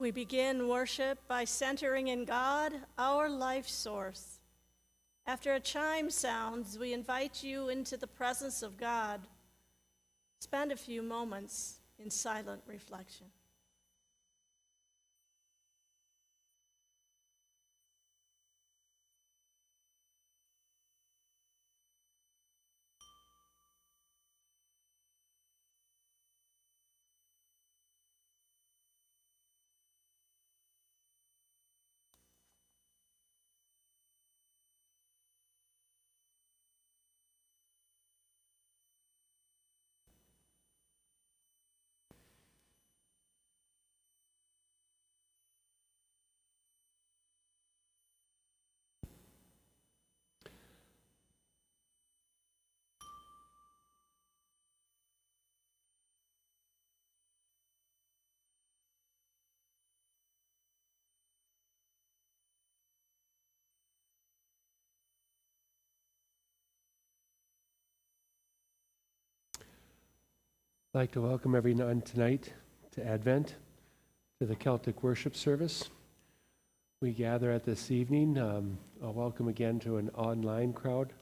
We begin worship by centering in God, our life source. After a chime sounds, we invite you into the presence of God. Spend a few moments in silent reflection. I'd like to welcome everyone tonight to Advent, to the Celtic worship service. We gather at this evening. A welcome again to an online crowd.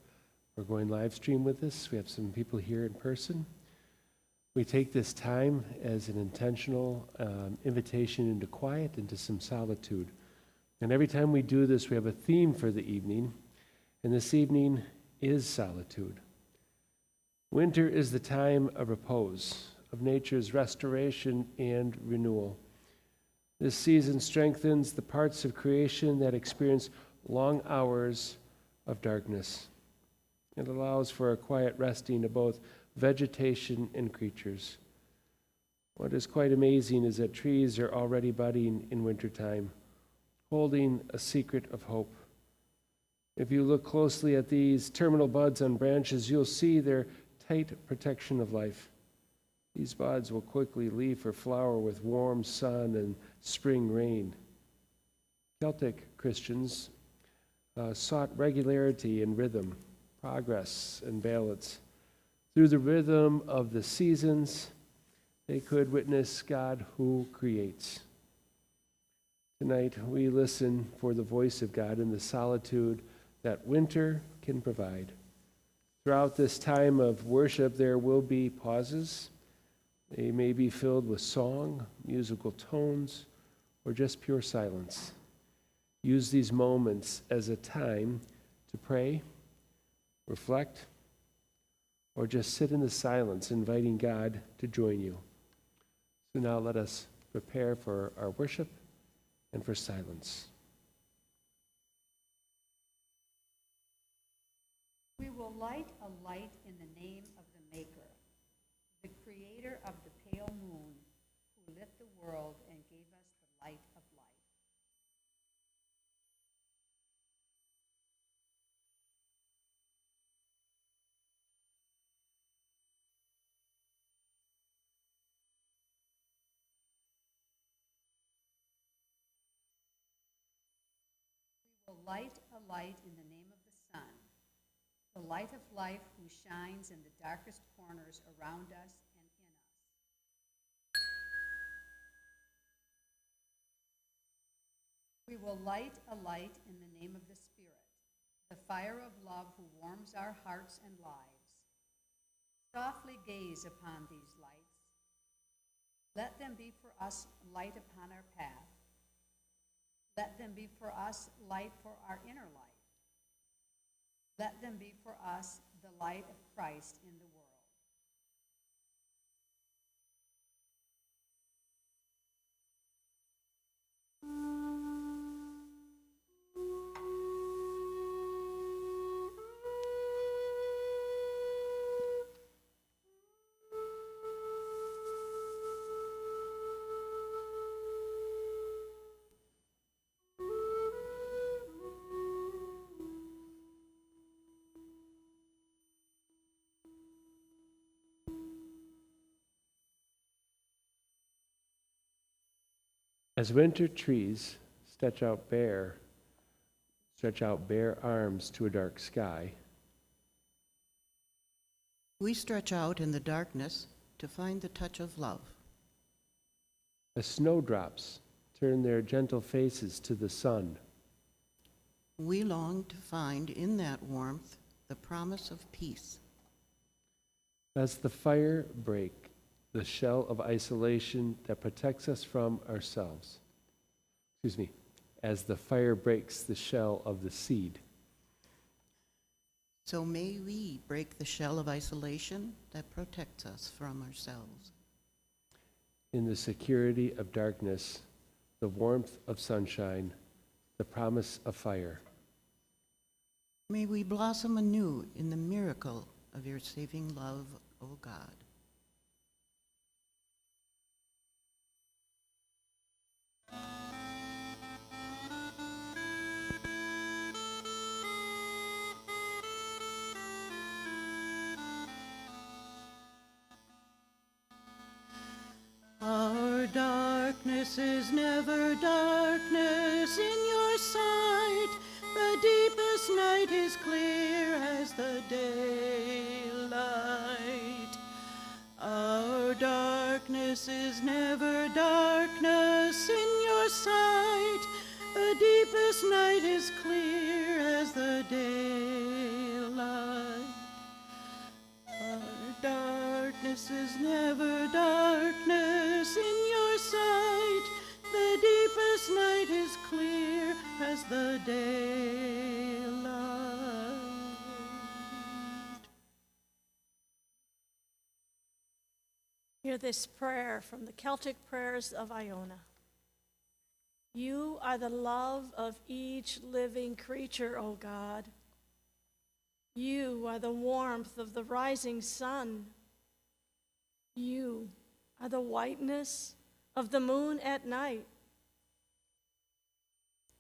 We're going live stream with this. We have some people here in person. We take this time as an intentional invitation into quiet, into some solitude. And every time we do this, we have a theme for the evening. And this evening is solitude. Winter is the time of repose, of nature's restoration and renewal. This season strengthens the parts of creation that experience long hours of darkness. It allows for a quiet resting of both vegetation and creatures. What is quite amazing is that trees are already budding in wintertime, holding a secret of hope. If you look closely at these terminal buds on branches, you'll see their tight protection of life. These buds will quickly leaf or flower with warm sun and spring rain. Celtic Christians sought regularity and rhythm, progress and balance. Through the rhythm of the seasons, they could witness God who creates. Tonight, we listen for the voice of God in the solitude that winter can provide. Throughout this time of worship, there will be pauses. They may be filled with song, musical tones, or just pure silence. Use these moments as a time to pray, reflect, or just sit in the silence, inviting God to join you. So now let us prepare for our worship and for silence. We will light a light in the name of the Maker, the Creator of the pale moon, who lit the world and gave us the light of life. We will light a light in the name of the sun, the light of life who shines in the darkest corners around us and in us. We will light a light in the name of the Spirit, the fire of love who warms our hearts and lives. Softly gaze upon these lights. Let them be for us light upon our path. Let them be for us light for our inner life. Let them be for us the light of Christ in the world. As winter trees stretch out bare arms to a dark sky, we stretch out in the darkness to find the touch of love. as snowdrops turn their gentle faces to the sun. We long to find in that warmth the promise of peace. As the fire break the shell of isolation that protects us from ourselves. As the fire breaks the shell of the seed. So may we break the shell of isolation that protects us from ourselves. In the security of darkness, the warmth of sunshine, the promise of fire. May we blossom anew in the miracle of your saving love, O God. Our darkness is never darkness in your sight. The deepest night is clear as the daylight. Our darkness is never darkness in your sight. The deepest night is clear as the daylight. Our darkness is never darkness in your sight. The deepest night is clear as the daylight. Hear this prayer from the Celtic prayers of Iona. You are the love of each living creature, O God. You are the warmth of the rising sun. You are the whiteness of the moon at night.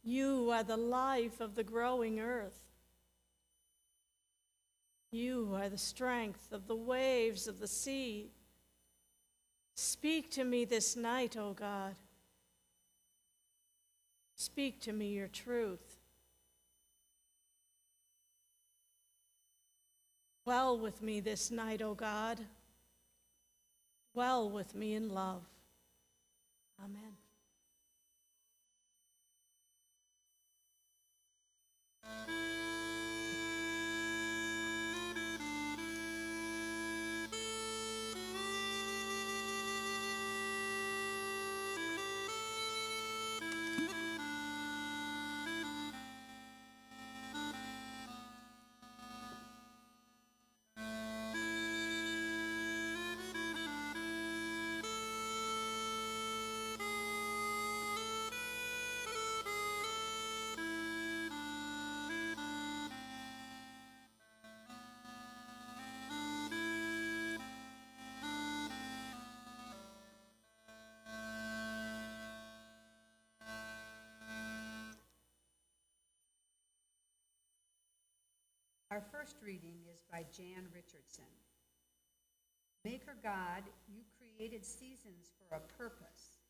You are the life of the growing earth. You are the strength of the waves of the sea. Speak to me this night, O God. Speak to me your truth. Dwell with me this night, O God. Dwell with me in love. Amen. Our first reading is by Jan Richardson. Maker God, you created seasons for a purpose.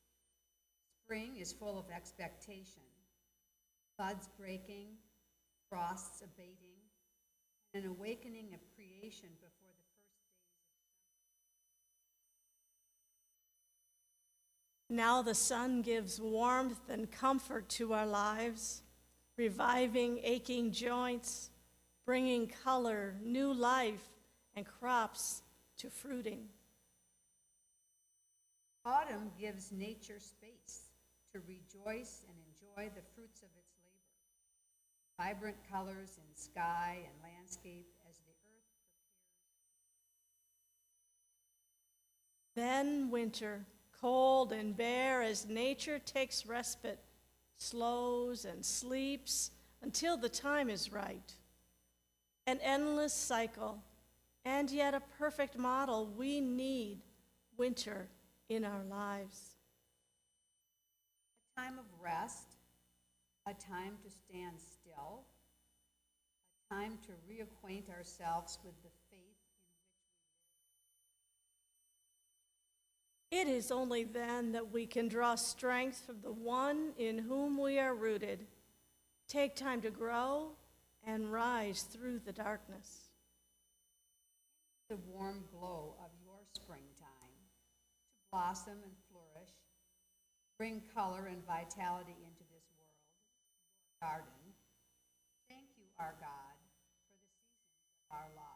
Spring is full of expectation, buds breaking, frosts abating, and an awakening of creation before the first days. Now the sun gives warmth and comfort to our lives, reviving aching joints, bringing color, new life, and crops to fruiting. Autumn gives nature space to rejoice and enjoy the fruits of its labor. Vibrant colors in sky and landscape as the earth prepares. Then winter, cold and bare as nature takes respite, slows and sleeps until the time is right. An endless cycle, and yet a perfect model. We need winter in our lives. A time of rest, a time to stand still, a time to reacquaint ourselves with the faith in which we live. It is only then that we can draw strength from the one in whom we are rooted, take time to grow, and rise through the darkness. The warm glow of your springtime, to blossom and flourish, Bring color and vitality into this world, garden. Thank you, our God, for the seasons of our lives.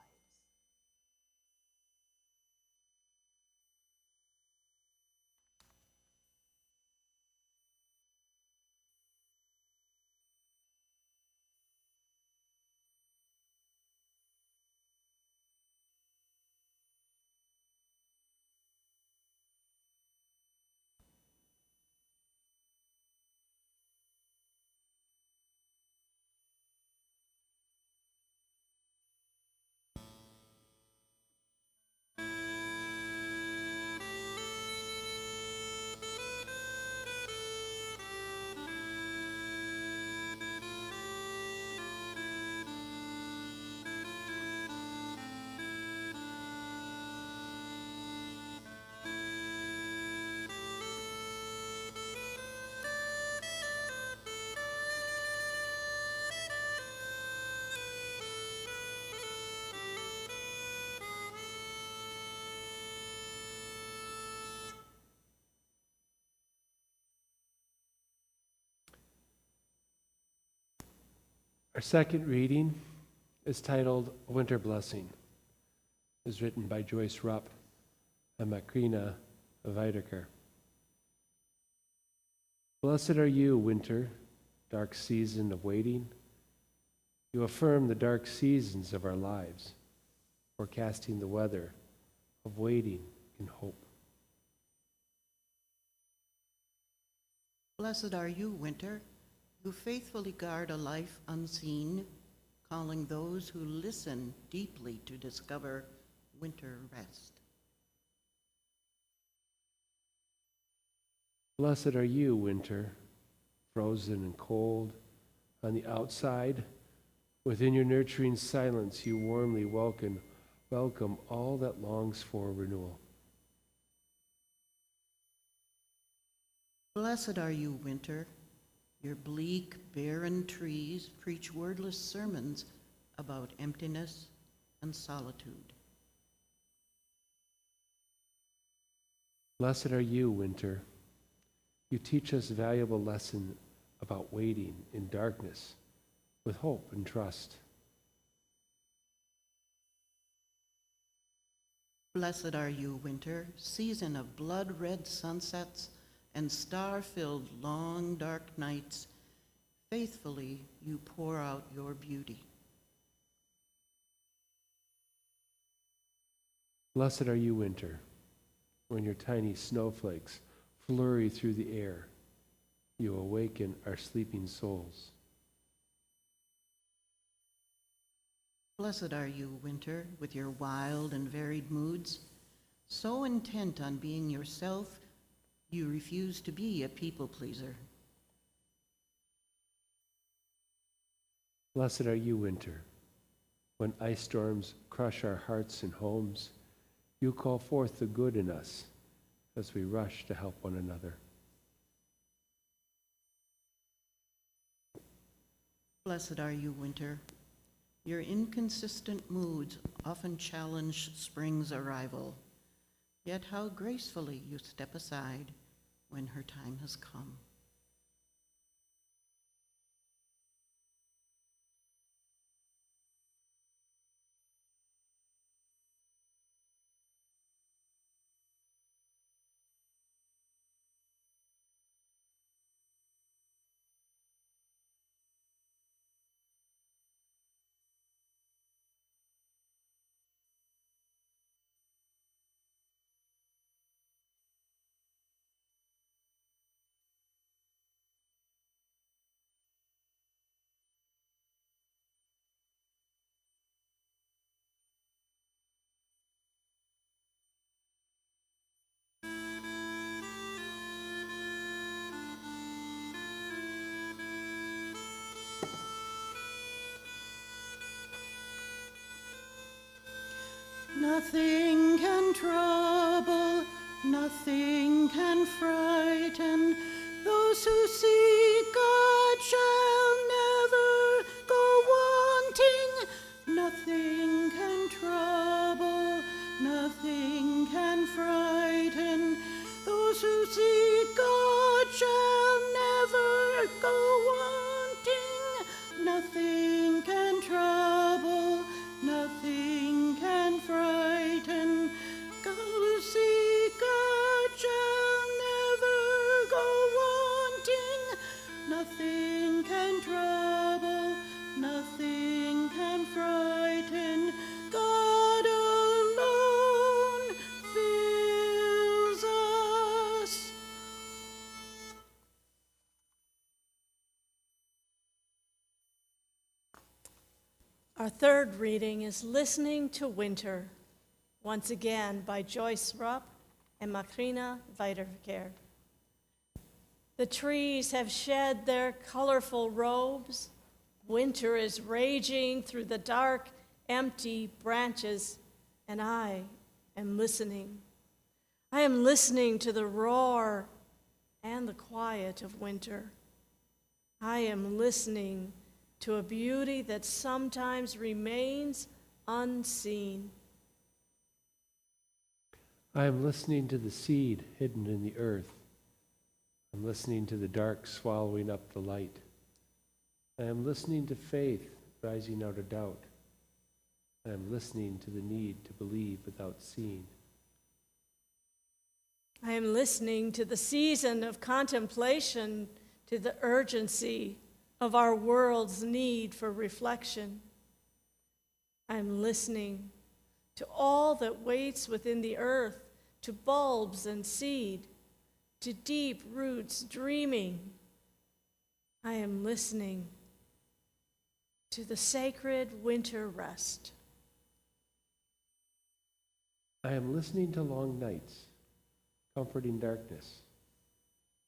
Our second reading is titled Winter Blessing. It is written by Joyce Rupp and Macrina Weidecker. Blessed are you, winter, dark season of waiting. You affirm the dark seasons of our lives, forecasting the weather of waiting in hope. Blessed are you, winter, who faithfully guard a life unseen, calling those who listen deeply to discover winter rest. Blessed are you, winter, frozen and cold on the outside. Within your nurturing silence, you warmly welcome all that longs for renewal. Blessed are you, winter. Your bleak, barren trees preach wordless sermons about emptiness and solitude. Blessed are you, winter. You teach us valuable lesson about waiting in darkness with hope and trust. Blessed are you, winter, season of blood-red sunsets and star-filled long dark nights. Faithfully you pour out your beauty. Blessed are you, winter, when your tiny snowflakes flurry through the air. You awaken our sleeping souls. Blessed are you, winter, with your wild and varied moods, so intent on being yourself, you refuse to be a people-pleaser. Blessed are you, winter, when ice storms crush our hearts and homes. You call forth the good in us as we rush to help one another. Blessed are you, winter. Your inconsistent moods often challenge spring's arrival, yet how gracefully you step aside when her time has come. Nothing can trouble, nothing can frighten. Those who seek God shall never go wanting. Nothing can trouble, nothing can frighten. Those who seek God shall go wanting. Nothing can trouble, nothing can frighten. Go see God shall never go wanting. Nothing can trouble, nothing can frighten. God alone fills us. Our third reading is Listening to Winter, once again by Joyce Rupp and Macrina Weiderkehr. The trees have shed their colorful robes. Winter is raging through the dark, empty branches, and I am listening. I am listening to the roar and the quiet of winter. I am listening to a beauty that sometimes remains unseen. I am listening to the seed hidden in the earth. I'm listening to the dark swallowing up the light. I am listening to faith rising out of doubt. I am listening to the need to believe without seeing. I am listening to the season of contemplation, to the urgency of our world's need for reflection. I am listening to all that waits within the earth, to bulbs and seed, to deep roots dreaming. I am listening to the sacred winter rest. I am listening to long nights, comforting darkness,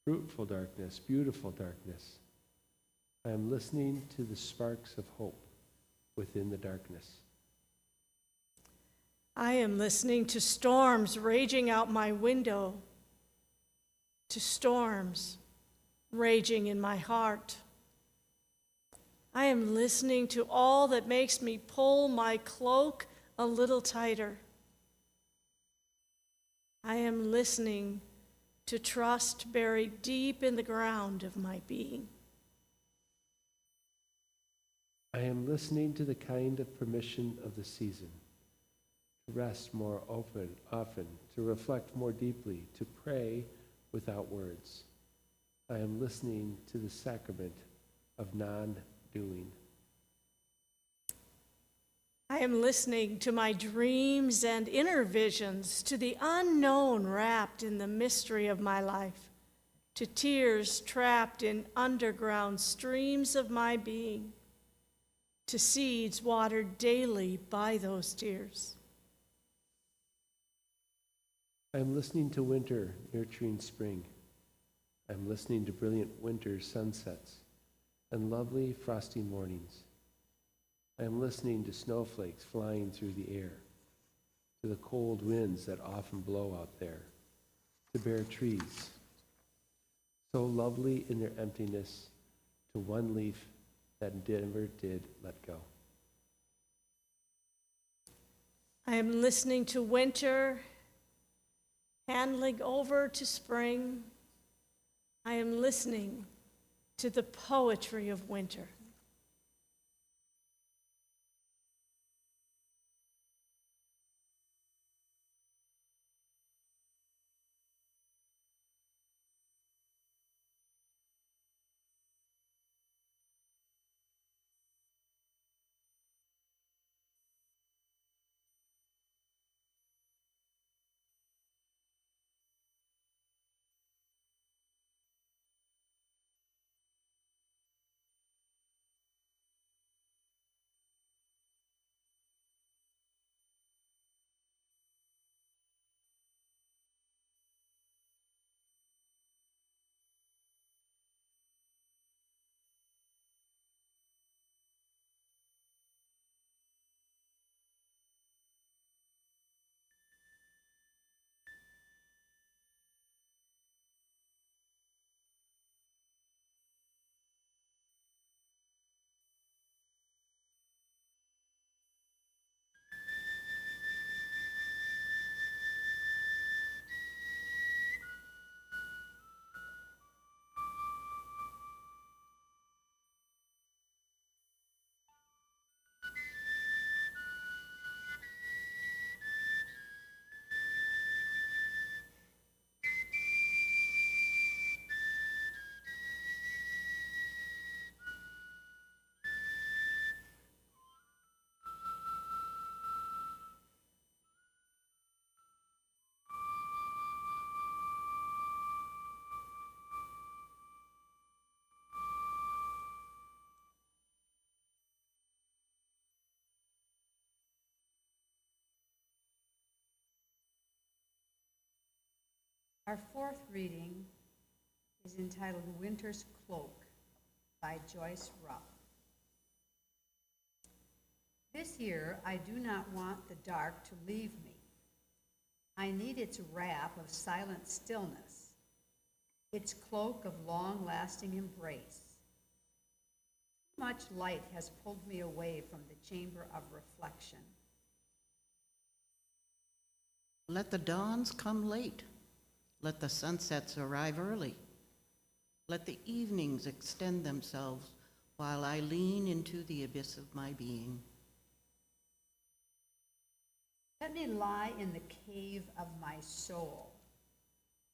fruitful darkness, beautiful darkness. I am listening to the sparks of hope within the darkness. I am listening to storms raging out my window, to storms raging in my heart. I am listening to all that makes me pull my cloak a little tighter. I am listening to trust buried deep in the ground of my being. I am listening to the kind of permission of the season, to rest more often, to reflect more deeply, to pray without words. I am listening to the sacrament of non-doing. I am listening to my dreams and inner visions, to the unknown wrapped in the mystery of my life, to tears trapped in underground streams of my being, to seeds watered daily by those tears. I am listening to winter nurturing spring. I am listening to brilliant winter sunsets and lovely frosty mornings. I am listening to snowflakes flying through the air, to the cold winds that often blow out there, to bare trees, so lovely in their emptiness, to one leaf that never did let go. I am listening to winter handling over to spring. I am listening to the poetry of winter. Our fourth reading is entitled Winter's Cloak by Joyce Ruff. This year, I do not want the dark to leave me. I need its wrap of silent stillness, its cloak of long-lasting embrace. Too much light has pulled me away from the chamber of reflection. Let the dawns come late. Let the sunsets arrive early. Let the evenings extend themselves while I lean into the abyss of my being. Let me lie in the cave of my soul,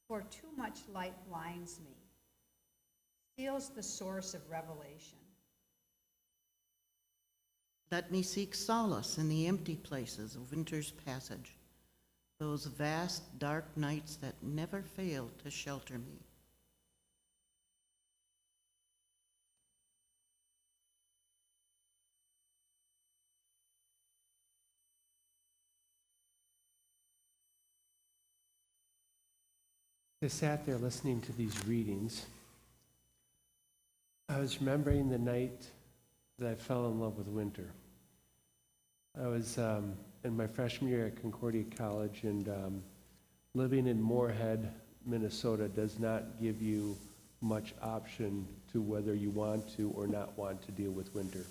for too much light blinds me, steals the source of revelation. Let me seek solace in the empty places of winter's passage, those vast dark nights that never fail to shelter me. I sat there listening to these readings. I was remembering the night that I fell in love with winter. I was in my freshman year at Concordia College, and living in Moorhead, Minnesota does not give you much option to whether you want to or not want to deal with winter.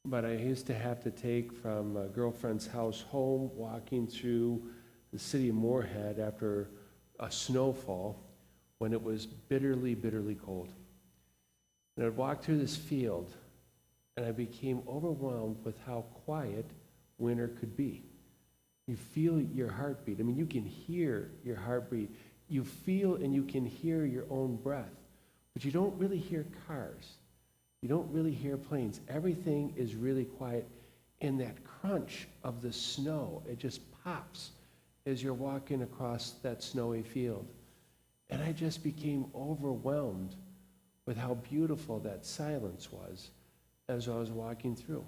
But I used to have to take from a girlfriend's house home, walking through the city of Moorhead after a snowfall when it was bitterly, bitterly cold. And I'd walk through this field, and I became overwhelmed with how quiet winter could be. You feel your heartbeat. I mean, you can hear your heartbeat. You feel and you can hear your own breath, but you don't really hear cars. You don't really hear planes. Everything is really quiet. And that crunch of the snow, it just pops as you're walking across that snowy field. And I just became overwhelmed with how beautiful that silence was as I was walking through.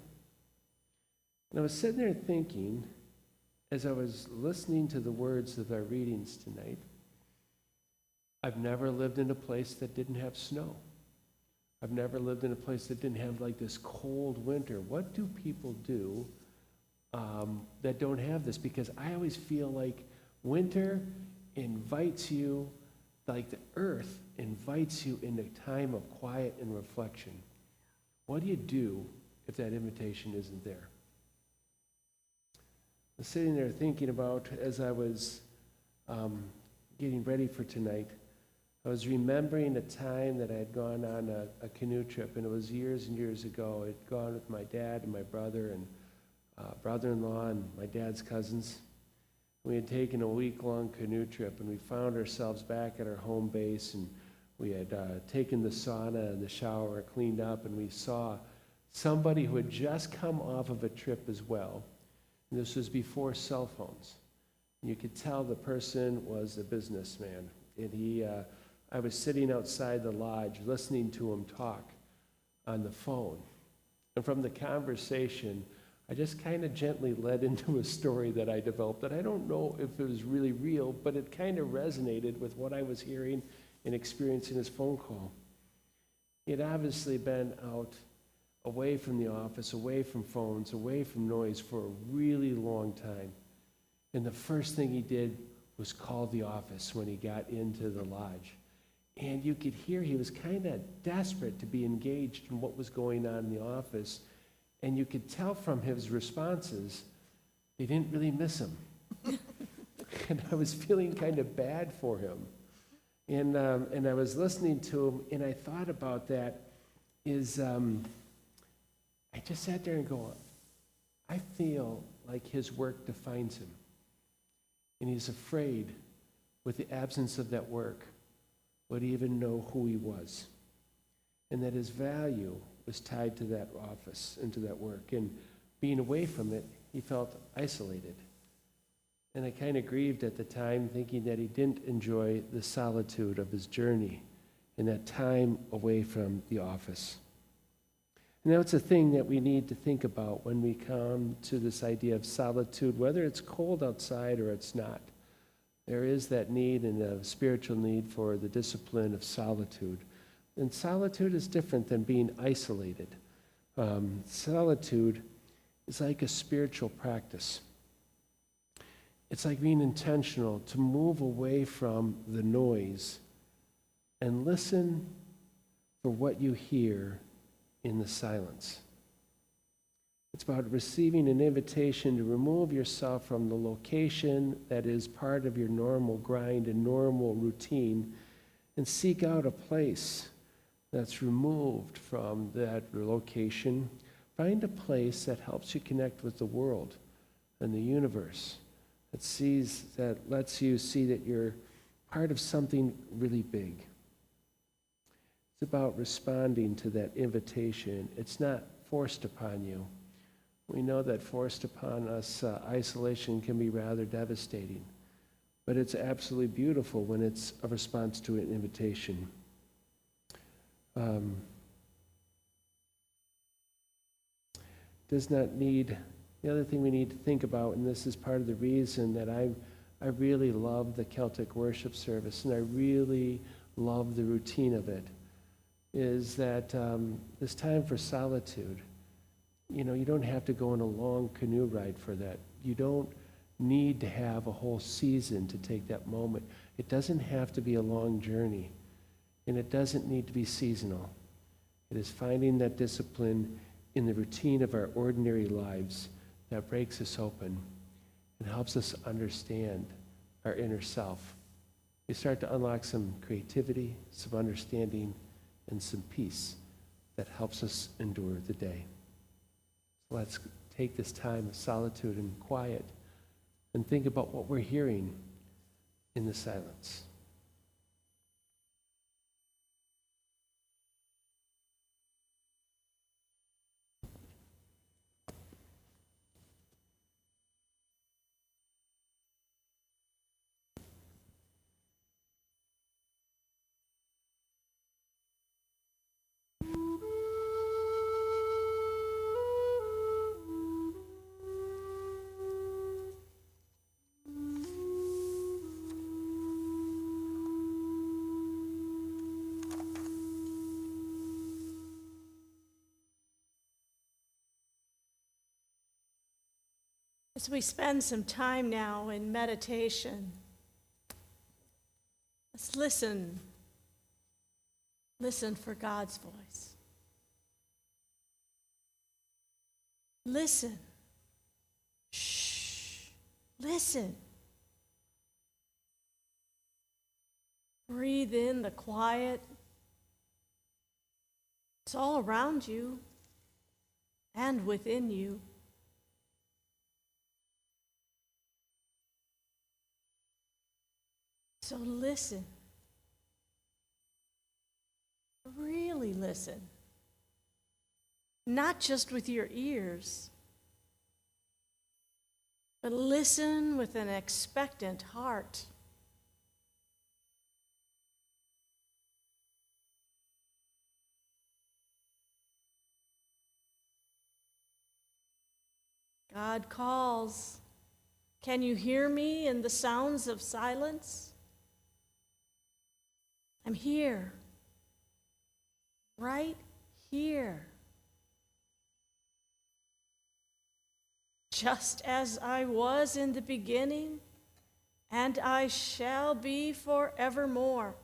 And I was sitting there thinking, as I was listening to the words of our readings tonight, I've never lived in a place that didn't have snow. I've never lived in a place that didn't have like this cold winter. What do people do that don't have this? Because I always feel like winter invites you, like the earth invites you into a time of quiet and reflection. What do you do if that invitation isn't there? I was sitting there thinking about, as I was getting ready for tonight, I was remembering a time that I had gone on a canoe trip, and it was years and years ago. I'd gone with my dad and my brother and brother-in-law and my dad's cousins. We had taken a week-long canoe trip, and we found ourselves back at our home base, and we had taken the sauna and the shower, cleaned up, and we saw somebody who had just come off of a trip as well. And this was before cell phones. And you could tell the person was a businessman. And I was sitting outside the lodge listening to him talk on the phone. And from the conversation, I just kind of gently led into a story that I developed that I don't know if it was really real, but it kind of resonated with what I was hearing and experiencing his phone call. He had obviously been out away from the office, away from phones, away from noise for a really long time. And the first thing he did was call the office when he got into the lodge. And you could hear he was kind of desperate to be engaged in what was going on in the office. And you could tell from his responses, they didn't really miss him. And I was feeling kind of bad for him. And I was listening to him, and I thought about that I just sat there and go, I feel like his work defines him. And he's afraid, with the absence of that work, would he even know who he was. And that his value was tied to that office and to that work. And being away from it, he felt isolated. And I kind of grieved at the time, thinking that he didn't enjoy the solitude of his journey and that time away from the office. And that's a thing that we need to think about when we come to this idea of solitude, whether it's cold outside or it's not. there is that need and a spiritual need for the discipline of solitude. And solitude is different than being isolated. Solitude is like a spiritual practice. It's like being intentional to move away from the noise and listen for what you hear in the silence. It's about receiving an invitation to remove yourself from the location that is part of your normal grind and normal routine and seek out a place that's removed from that location. Find a place that helps you connect with the world and the universe, that lets you see that you're part of something really big. It's about responding to that invitation. It's not forced upon you. We know that forced upon us, isolation can be rather devastating, but it's absolutely beautiful when it's a response to an invitation. The other thing we need to think about, and this is part of the reason that I really love the Celtic worship service, and I really love the routine of it, is that this time for solitude, you don't have to go on a long canoe ride for that. You don't need to have a whole season to take that moment. It doesn't have to be a long journey, and it doesn't need to be seasonal. It is finding that discipline in the routine of our ordinary lives that breaks us open and helps us understand our inner self. We start to unlock some creativity, some understanding, and some peace that helps us endure the day. So let's take this time of solitude and quiet and think about what we're hearing in the silence. As we spend some time now in meditation, let's listen. Listen for God's voice. Listen. Shh. Listen. Breathe in the quiet. It's all around you and within you. So listen. Really listen. Not just with your ears, but listen with an expectant heart. God calls. Can you hear me in the sounds of silence? I'm here, right here, just as I was in the beginning, and I shall be forevermore.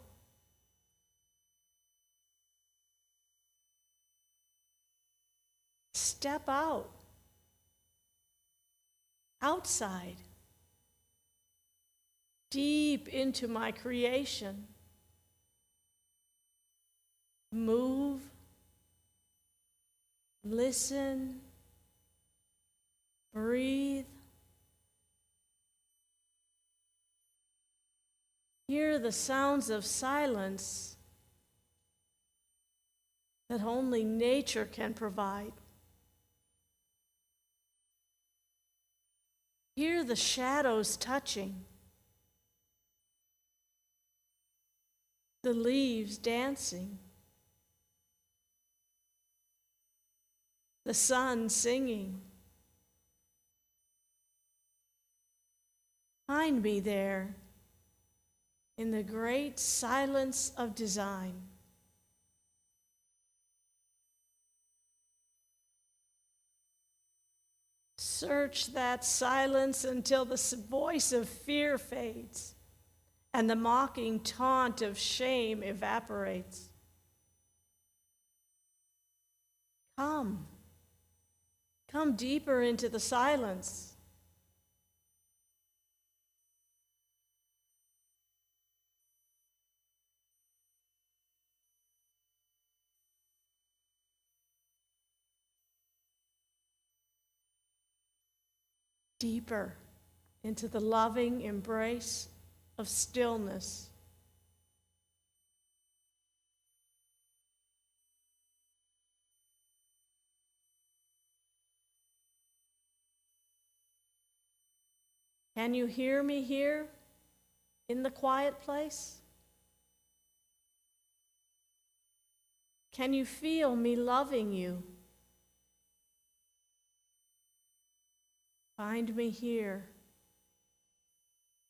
Step out, outside, deep into my creation. Move, listen, breathe. Hear the sounds of silence that only nature can provide. Hear the shadows touching, the leaves dancing, the sun singing. Find me there in the great silence of design. Search that silence until the voice of fear fades and the mocking taunt of shame evaporates. Come deeper into the silence. Deeper into the loving embrace of stillness. Can you hear me here in the quiet place? Can you feel me loving you? Find me here,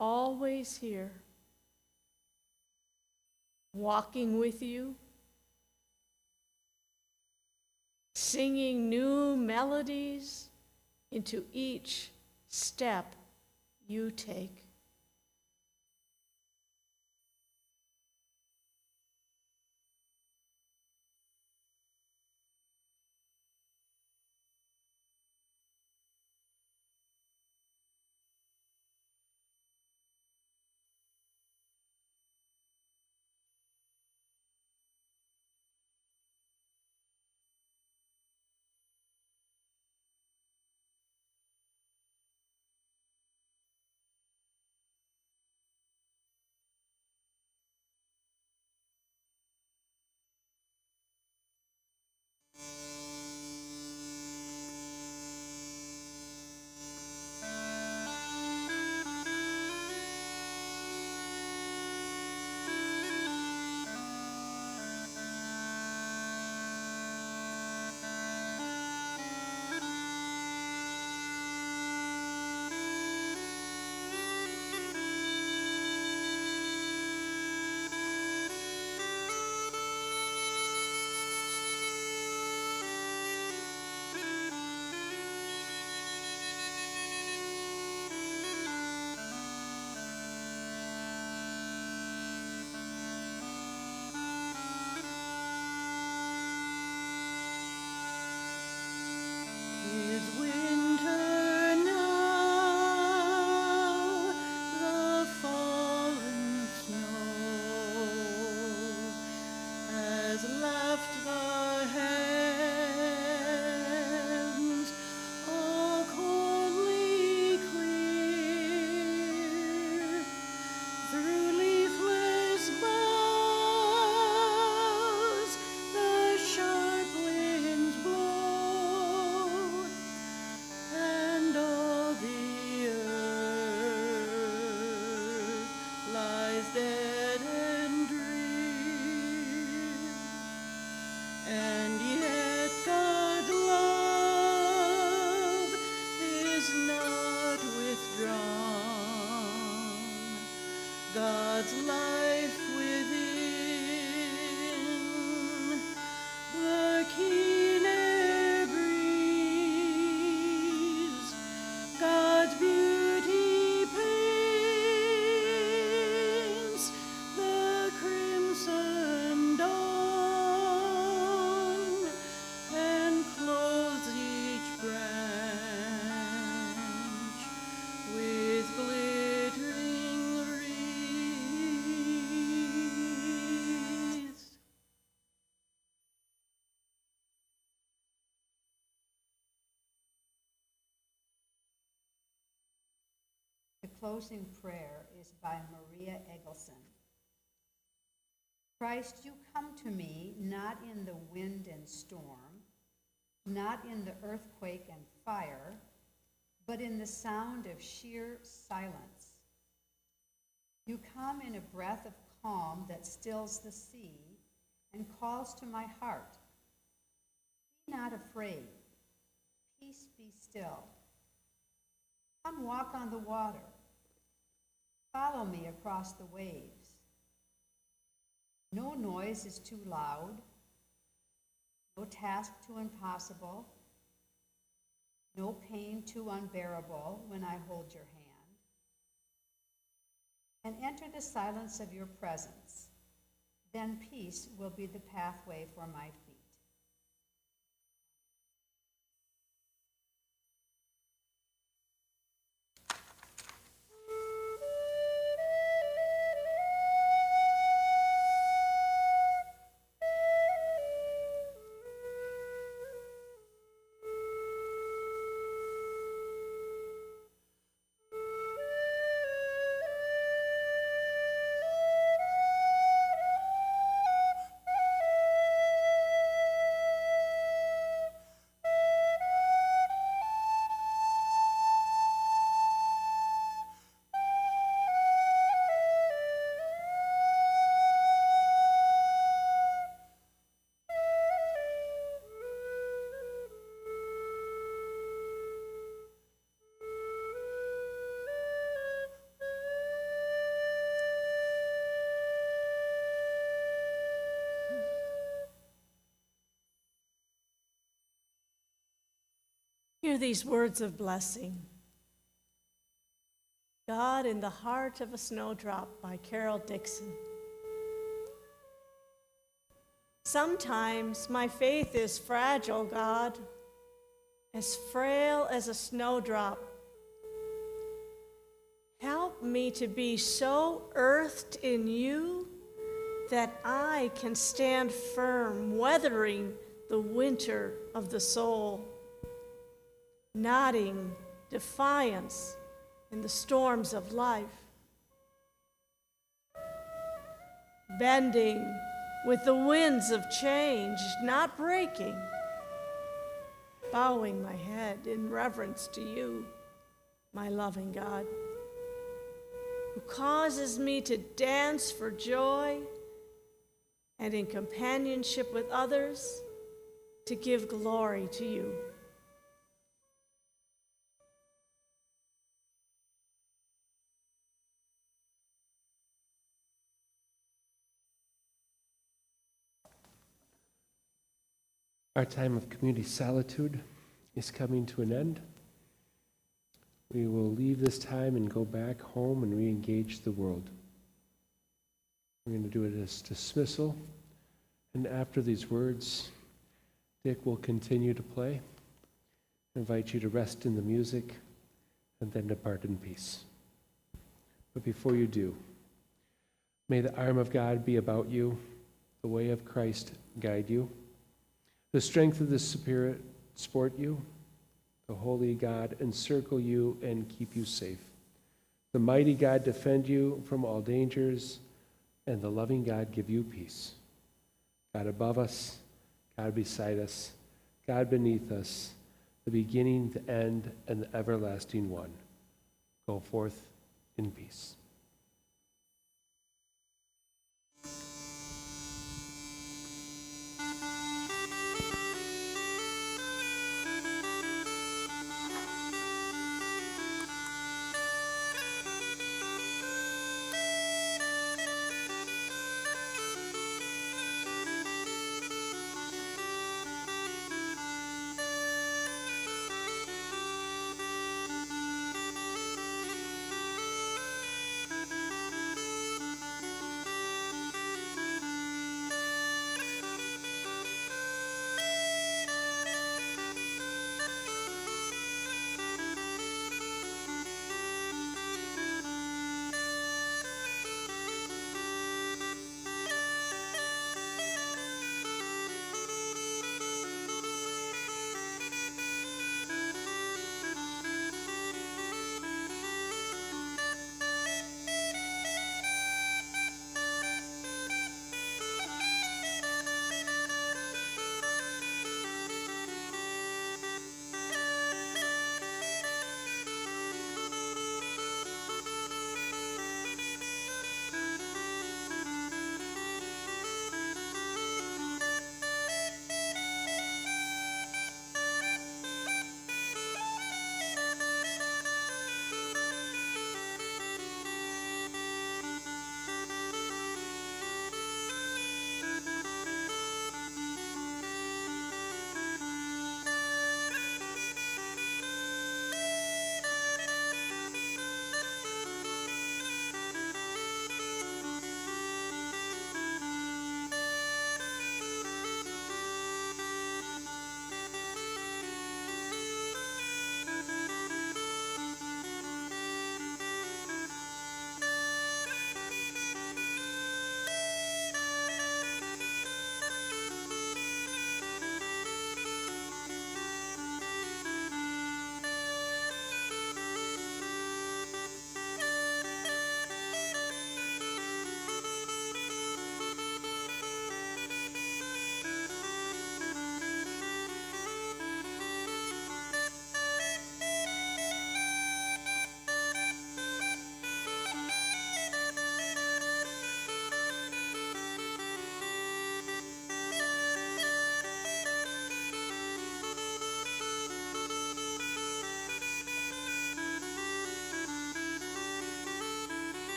always here, walking with you, singing new melodies into each step you take. God's life within, the keen air breeze, God's beauty paints the crimson dawn and clothes each branch with glittering wreaths. The closing prayer is by Maria Eggleston. Christ, you come to me not in the wind and storm, not in the earthquake and fire, but in the sound of sheer silence. You come in a breath of calm that stills the sea and calls to my heart. Be not afraid. Peace be still. Come walk on the water. Follow me across the waves. No noise is too loud, no task too impossible, no pain too unbearable when I hold your hand, and enter the silence of your presence. Then peace will be the pathway for my feet. Hear these words of blessing. God in the Heart of a Snowdrop by Carol Dixon. Sometimes my faith is fragile, God, as frail as a snowdrop. Help me to be so earthed in you that I can stand firm, weathering the winter of the soul, nodding defiance in the storms of life, bending with the winds of change, not breaking, bowing my head in reverence to you, my loving God, who causes me to dance for joy and in companionship with others to give glory to you. Our time of community solitude is coming to an end. We will leave this time and go back home and re-engage the world. We're going to do it as dismissal, and after these words, Dick will continue to play. I invite you to rest in the music and then depart in peace. But before you do, may the arm of God be about you, the way of Christ guide you, the strength of the Spirit support you, the holy God encircle you and keep you safe, the mighty God defend you from all dangers, and the loving God give you peace. God above us, God beside us, God beneath us, the beginning, the end, and the everlasting one. Go forth in peace.